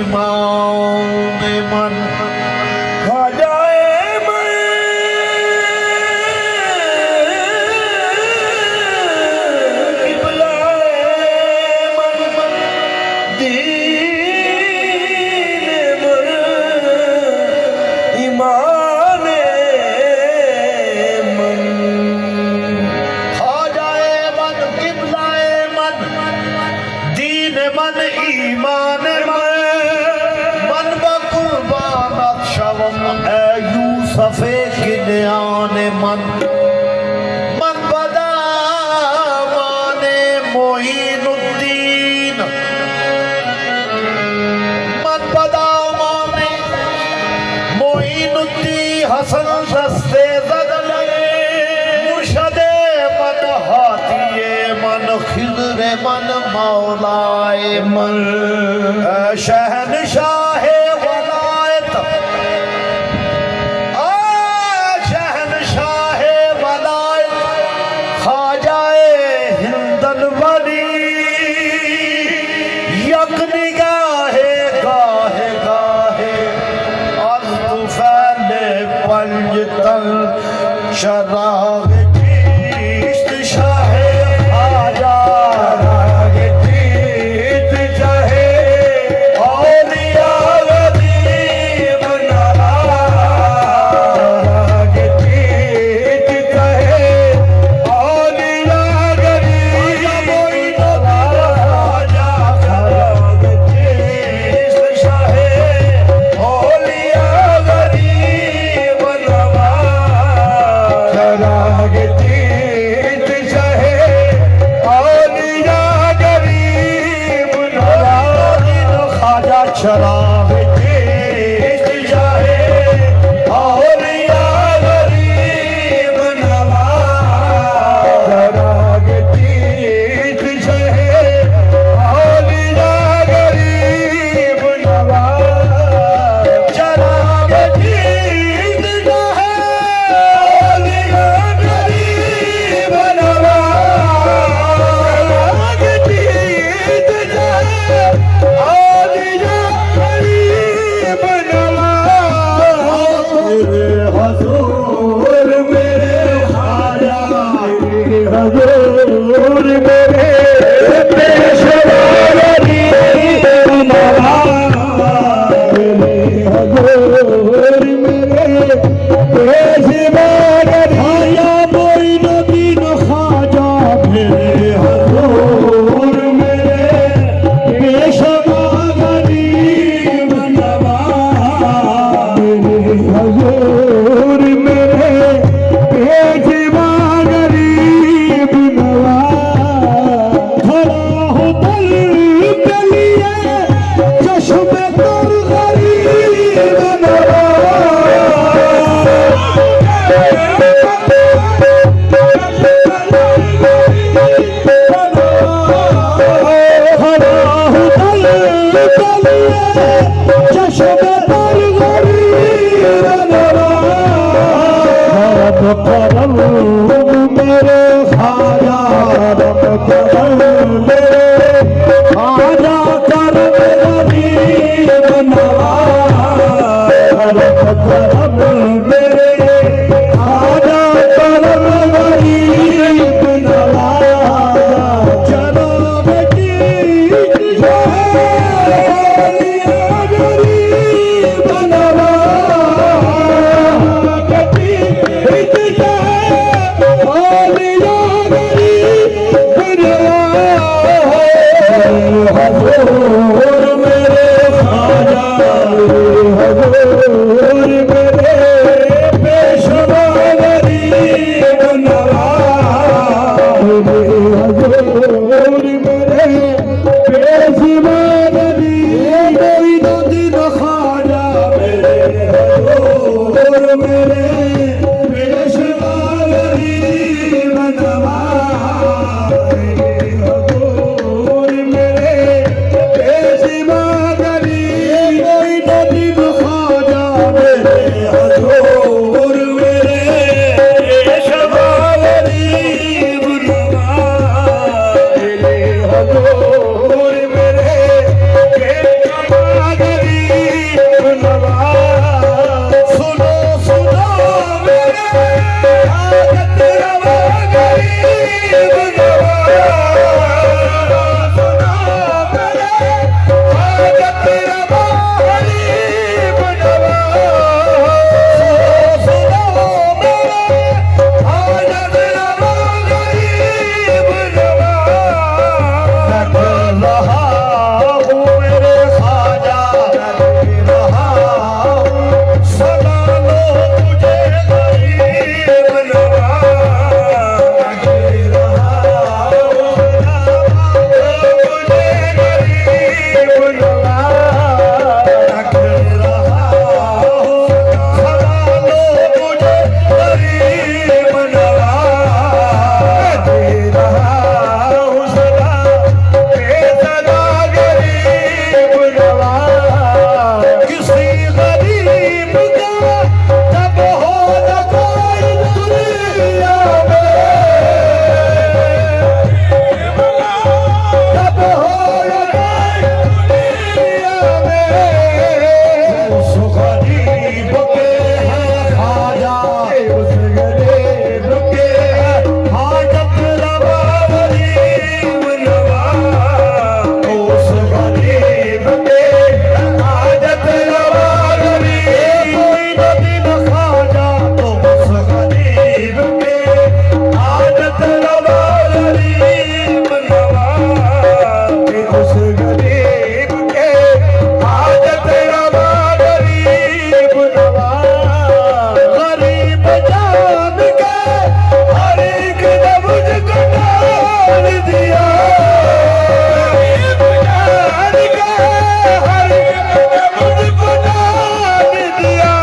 ईमान मन खा जाए मैं किबलाए मन दीन मन ईमान मन खा जाए मन किबलाए मन दीन मन ईमान मन बकुर्बानत शवम ए यूसुफे किन्यान मन मन बदामाने मोइनुद्दीन मन बदामाने मोइनुद्दीन हसन दस्ते ज़दले मुर्शदे मन हाथिये मन खिज़रे मन मौलाए मन शहनशाहे वलायत शहनशाहे वलायत ख्वाजाए हिंदन वली यक निगाहे गाहे गाहे अर्ज़ फैले पंजतन शराग चीश्त शाहे ख्वाजा शराब चीश्त शाहे औलिया गरीब नवाज शराब चीश्त शाहे औलिया गरीब नवाज शराब चीश्त शाहे औलिया गरीब नवाज चीश्त शाहे हजूर मेरे ख्वाजा हजूर मेरे पेशवा गरीब नवाज हजूर मेरे पेशवा गरीब मोइनुद्दीन ख्वाजा मेरे हजूर मेरे पेशवा गरीब नवाज हजूर मेरे पेशवा गरीब नवाज खड़ा हो दल के लिए चश्मे तर गरीब खड़ा हो दल के लिए चश्मे तर गरीब करम मेरे ख्वाजा रब करम मेरे ख्वाजा करम गरीब नवाज रब करम मेरे ख्वाजा करम गरीब नवाज जनाब चीश्त शाहे औलिया गरीब नवाज हजूर मेरे ख्वाजा हजूर मेरे पेशवा गरीब नवाज हजूर मेरे पेशवा गरीब मोइनुद्दीन ख्वाजा मेरे हजूर मेरे